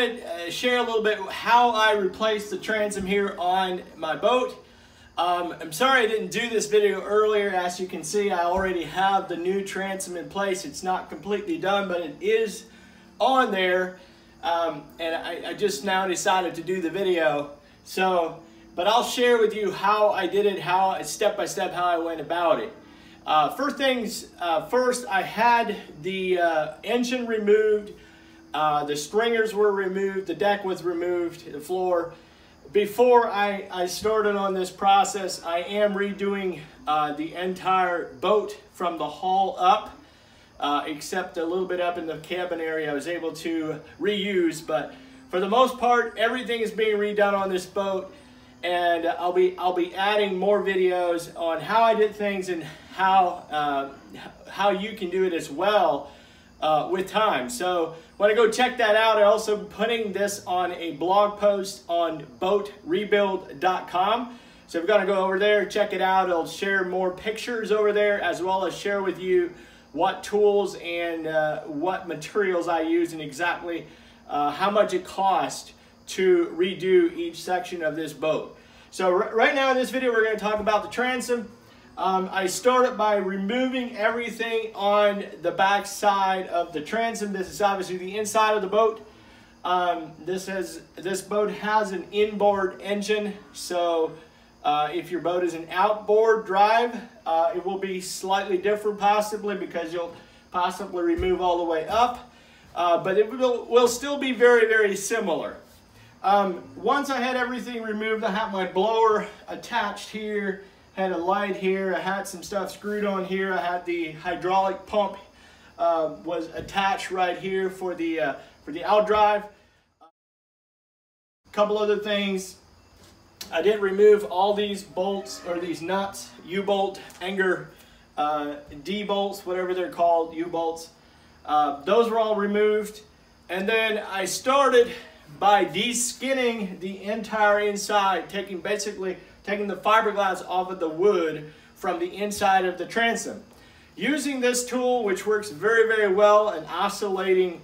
want to share a little bit how I replaced the transom here on my boat. I'm sorry I didn't do this video earlier. As you can see, I already have the new transom in place. It's not completely done, but it is on there. And I just now decided to do the video. But I'll share with you how I did it, step by step, how I went about it. First, I had the engine removed, the stringers were removed, the deck was removed, the floor. Before I started on this process, I am redoing the entire boat from the hull up, except a little bit up in the cabin area I was able to reuse. But for the most part, everything is being redone on this boat, and I'll be adding more videos on how I did things and how you can do it as well with time. So want to go check that out. I'm also putting this on a blog post on boatrebuild.com. So if you're going to go over there, check it out. It'll share more pictures over there, as well as share with you what tools and what materials I use and exactly how much it cost to redo each section of this boat. So right now in this video, we're going to talk about the transom. I started by removing everything on the back side of the transom. This is obviously the inside of the boat. This boat has an inboard engine, so if your boat is an outboard drive, it will be slightly different possibly, because you'll possibly remove all the way up, but it will still be very, very similar. Once I had everything removed, I had my blower attached here, had a light here, I had some stuff screwed on here, I had the hydraulic pump was attached right here for the outdrive. A couple other things. I did remove all these bolts, or these nuts, U-bolt, Enger D-bolts, whatever they're called, U-bolts. Those were all removed. And then I started by de-skinning the entire inside, basically taking the fiberglass off of the wood from the inside of the transom. Using this tool, which works very, very well, an oscillating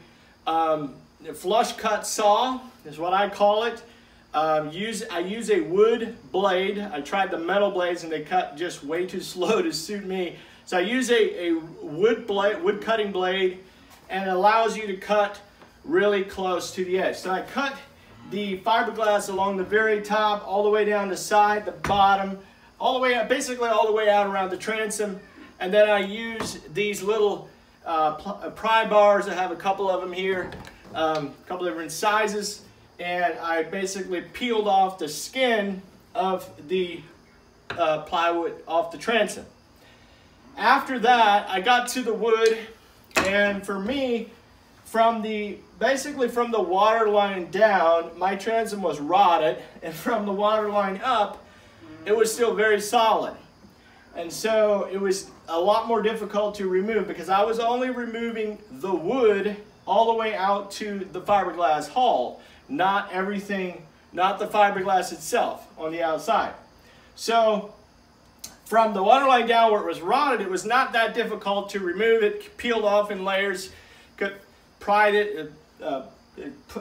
flush cut saw is what I call it. I use a wood blade. I tried the metal blades and they cut just way too slow to suit me. So I use a wood cutting blade, and it allows you to cut really close to the edge. So I cut the fiberglass along the very top, all the way down the side, the bottom, all the way out, basically all the way out around the transom. And then I use these little pry bars. I have a couple of them here, a couple of different sizes. And I basically peeled off the skin of the plywood off the transom. After that, I got to the wood, and for me, basically from the water line down, my transom was rotted, and from the water line up, it was still very solid. And so it was a lot more difficult to remove, because I was only removing the wood all the way out to the fiberglass hull, not everything, not the fiberglass itself on the outside. So from the waterline down where it was rotted, it was not that difficult to remove it. Peeled off in layers, could pry it,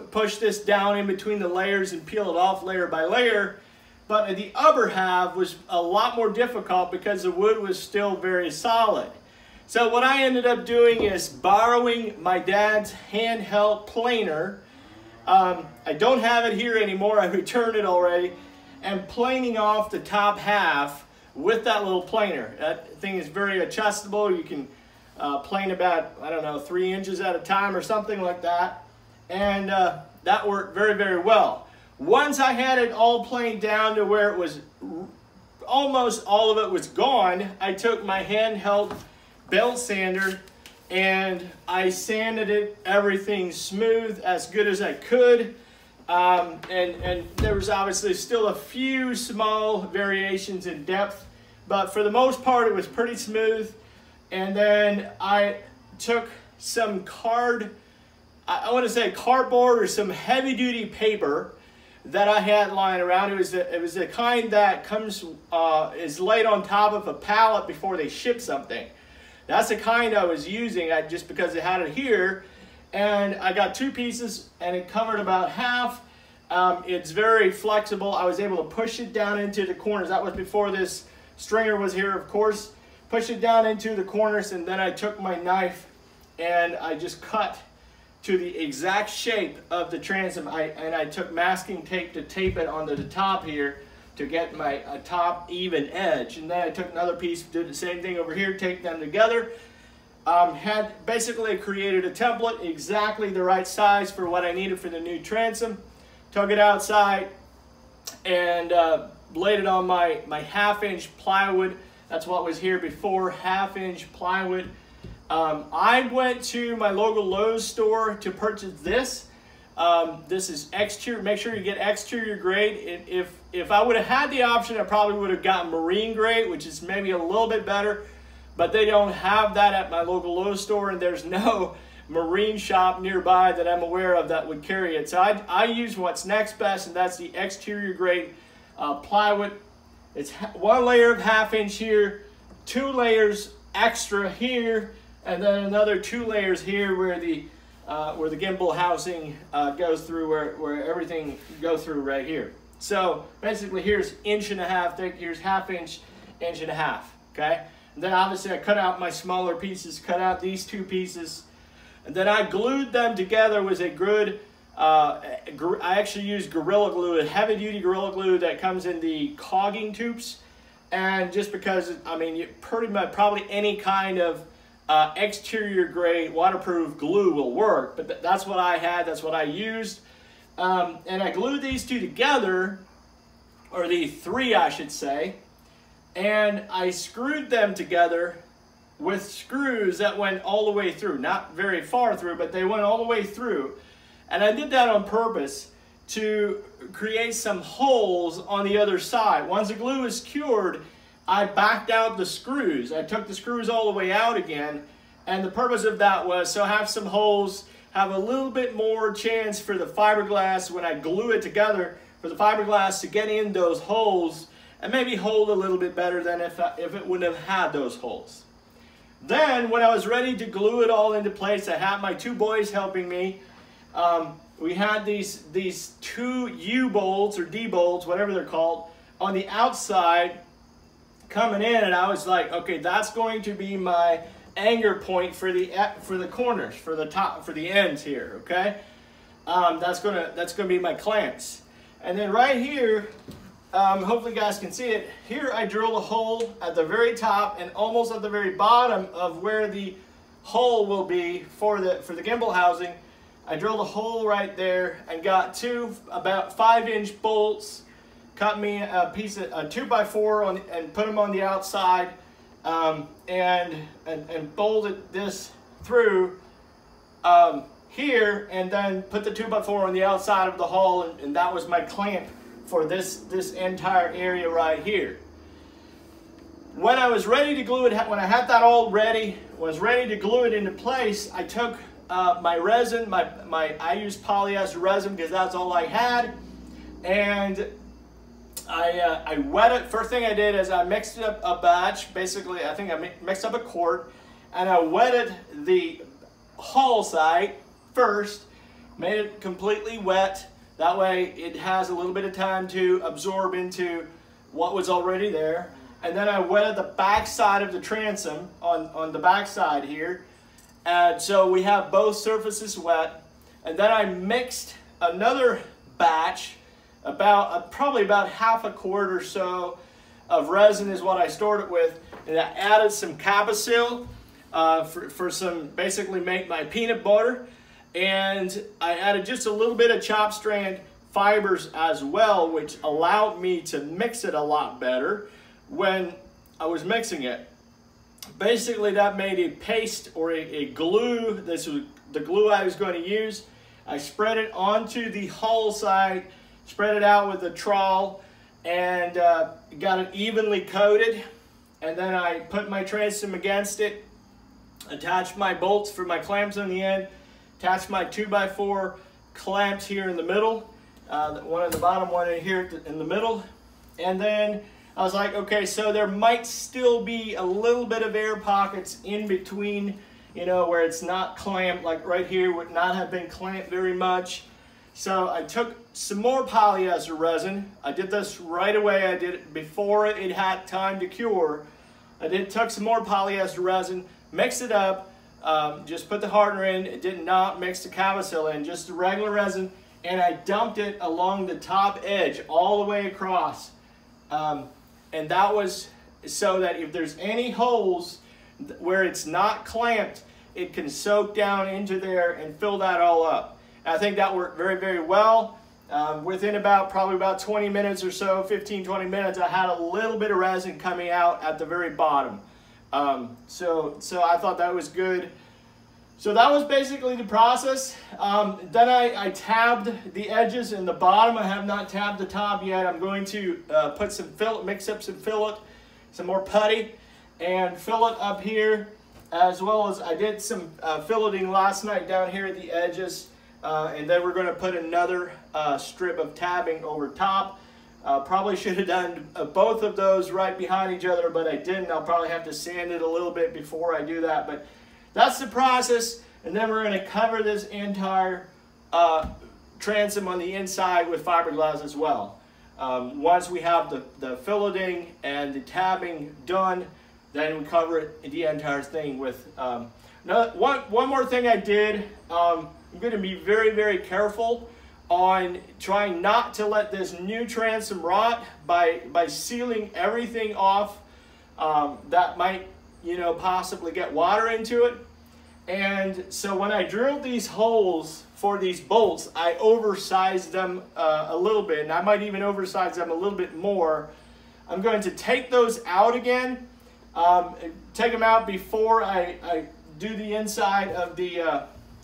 push this down in between the layers and peel it off layer by layer. But the upper half was a lot more difficult because the wood was still very solid. So what I ended up doing is borrowing my dad's handheld planer. I don't have it here anymore, I returned it already, and planing off the top half with that little planer. That thing is very adjustable. You can plane about, I don't know, 3 inches at a time or something like that. And that worked very, very well. Once I had it all planed down to where it was, almost all of it was gone, I took my handheld belt sander and I sanded it, everything smooth, as good as I could. And there was obviously still a few small variations in depth, but for the most part it was pretty smooth. And then I took some cardboard or some heavy-duty paper that I had lying around. It was the kind that is laid on top of a pallet before they ship something. That's the kind I was using, just because I had it here. and I got 2 pieces, and it covered about half. It's very flexible. I was able to push it down into the corners. That was before this stringer was here, of course. Push it down into the corners, and then I took my knife and I just cut to the exact shape of the transom. I took masking tape to tape it onto the top here to get my top even edge. And then I took another piece, did the same thing over here, taped them together. Had basically created a template exactly the right size for what I needed for the new transom. Took it outside and laid it on my 1/2-inch plywood. That's what was here before, 1/2-inch plywood. I went to my local Lowe's store to purchase this. This is exterior. Make sure you get exterior grade. If I would have had the option, I probably would have gotten marine grade, which is maybe a little bit better. But they don't have that at my local Lowe's store, and there's no marine shop nearby that I'm aware of that would carry it. So I use what's next best, and that's the exterior grade plywood. It's 1 layer of 1/2-inch here, 2 layers extra here, and then another 2 layers here where the gimbal housing goes through, where everything goes through right here. So basically here's 1.5 inch thick, here's 1/2 inch, 1.5 inch, okay? And then obviously I cut out my smaller pieces, cut out these 2 pieces, and then I glued them together with a good, I actually used Gorilla Glue, a heavy duty Gorilla Glue that comes in the cogging tubes. And just because, I mean, you pretty much probably any kind of exterior grade waterproof glue will work, but that's what I had, that's what I used. And I glued these 2 together, or the 3 I should say, and I screwed them together with screws that went all the way through. Not very far through, but they went all the way through. And I did that on purpose to create some holes on the other side. Once the glue is cured, I backed out the screws. I took the screws all the way out again, and the purpose of that was so have some holes, have a little bit more chance for the fiberglass when I glue it together, for the fiberglass to get in those holes and maybe hold a little bit better than if it wouldn't have had those holes. Then when I was ready to glue it all into place, I had my 2 boys helping me. We had these 2 U-bolts or D-bolts, whatever they're called, on the outside coming in, and I was like, okay, that's going to be my anchor point for the corners, for the top, for the ends here. Okay, that's gonna be my clamps. And then right here, hopefully you guys can see it. Here I drilled a hole at the very top and almost at the very bottom of where the hole will be for the gimbal housing. I drilled a hole right there and got 2 about 5-inch bolts. Cut me a piece of a 2x4 and put them on the outside, and bolted this through here, and then put the 2x4 on the outside of the hull, and that was my clamp for this entire area right here. When I was ready to glue it, when I had that all ready, was ready to glue it into place, I took my resin, I used polyester resin because that's all I had, and I wet it. First thing I did is I mixed up a batch. Basically, I think I mixed up a quart, and I wetted the hull side first, made it completely wet. That way it has a little bit of time to absorb into what was already there. And then I wetted the back side of the transom on the back side here. And so we have both surfaces wet. And then I mixed another batch, probably about 1/2 quart or so of resin is what I stored it with. And I added some Cabasil for some, basically make my peanut butter. And I added just a little bit of chop strand fibers as well, which allowed me to mix it a lot better when I was mixing it. Basically that made a paste or a glue. This was the glue I was going to use. I spread it onto the hull side, spread it out with a trowel, and got it evenly coated. And then I put my transom against it, attached my bolts for my clamps on the end, attached my 2x4 clamps here in the middle, one at the bottom, one in here in the middle. And then I was like, okay, so there might still be a little bit of air pockets in between you know, where it's not clamped, like right here would not have been clamped very much. So I took some more polyester resin. I did this right away. I did it before it had time to cure. Took some more polyester resin, mixed it up, just put the hardener in. It did not mix the cavasil in, just the regular resin, and I dumped it along the top edge all the way across. And that was so that if there's any holes where it's not clamped, it can soak down into there and fill that all up. And I think that worked very, very well. Within probably about 20 minutes or so, 15-20 minutes, I had a little bit of resin coming out at the very bottom. So I thought that was good. So that was basically the process. Then I tabbed the edges and the bottom. I have not tabbed the top yet. I'm going to put some fillet, mix up some fillet, some more putty, and fill it up here, as well as I did some filleting last night down here at the edges. And then we're going to put another strip of tabbing over top. Probably should have done both of those right behind each other, but I didn't. I'll probably have to sand it a little bit before I do that. But that's the process. And then we're going to cover this entire transom on the inside with fiberglass as well. Once we have the filleting and the tabbing done, then we cover it, the entire thing with... one more thing I did, I'm going to be very, very careful on trying not to let this new transom rot by sealing everything off that might, you know, possibly get water into it. And so when I drilled these holes for these bolts, I oversized them a little bit, and I might even oversize them a little bit more. I'm going to take those out again, take them out before I do the inside of the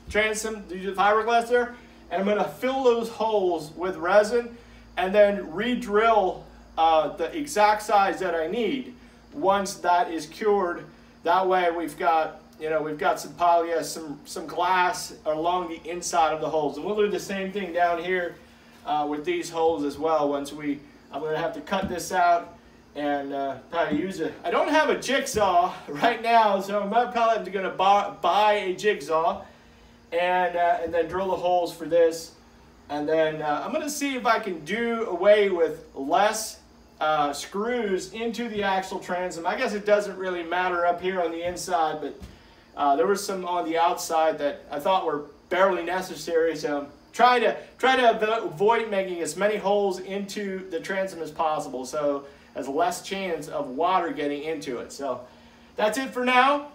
transom, do the fiberglass there, and I'm going to fill those holes with resin and then re-drill the exact size that I need once that is cured. That way we've got, you know, we've got some polyester, some glass along the inside of the holes. And we'll do the same thing down here with these holes as well. I'm going to have to cut this out and probably use it. I don't have a jigsaw right now, so I'm probably going to buy a jigsaw and then drill the holes for this. And then I'm going to see if I can do away with less screws into the actual transom. I guess it doesn't really matter up here on the inside, but there was some on the outside that I thought were barely necessary. So try to avoid making as many holes into the transom as possible, so has less chance of water getting into it. So that's it for now.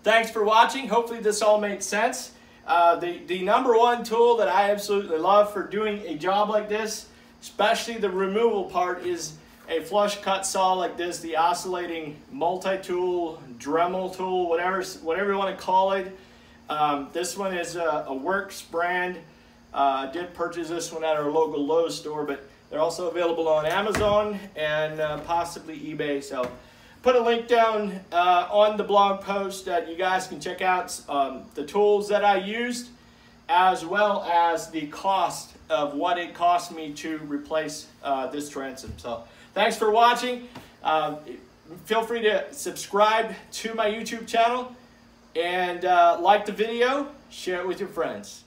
Thanks for watching. Hopefully this all made sense. The number one tool that I absolutely love for doing a job like this, especially the removal part, is a flush cut saw like this, the oscillating multi-tool, Dremel tool, whatever you want to call it. This one is a Works brand. I did purchase this one at our local Lowe's store, but they're also available on Amazon and possibly eBay. So put a link down on the blog post that you guys can check out the tools that I used, as well as the cost of what it cost me to replace this transom. So thanks for watching. Feel free to subscribe to my YouTube channel and like the video, share it with your friends.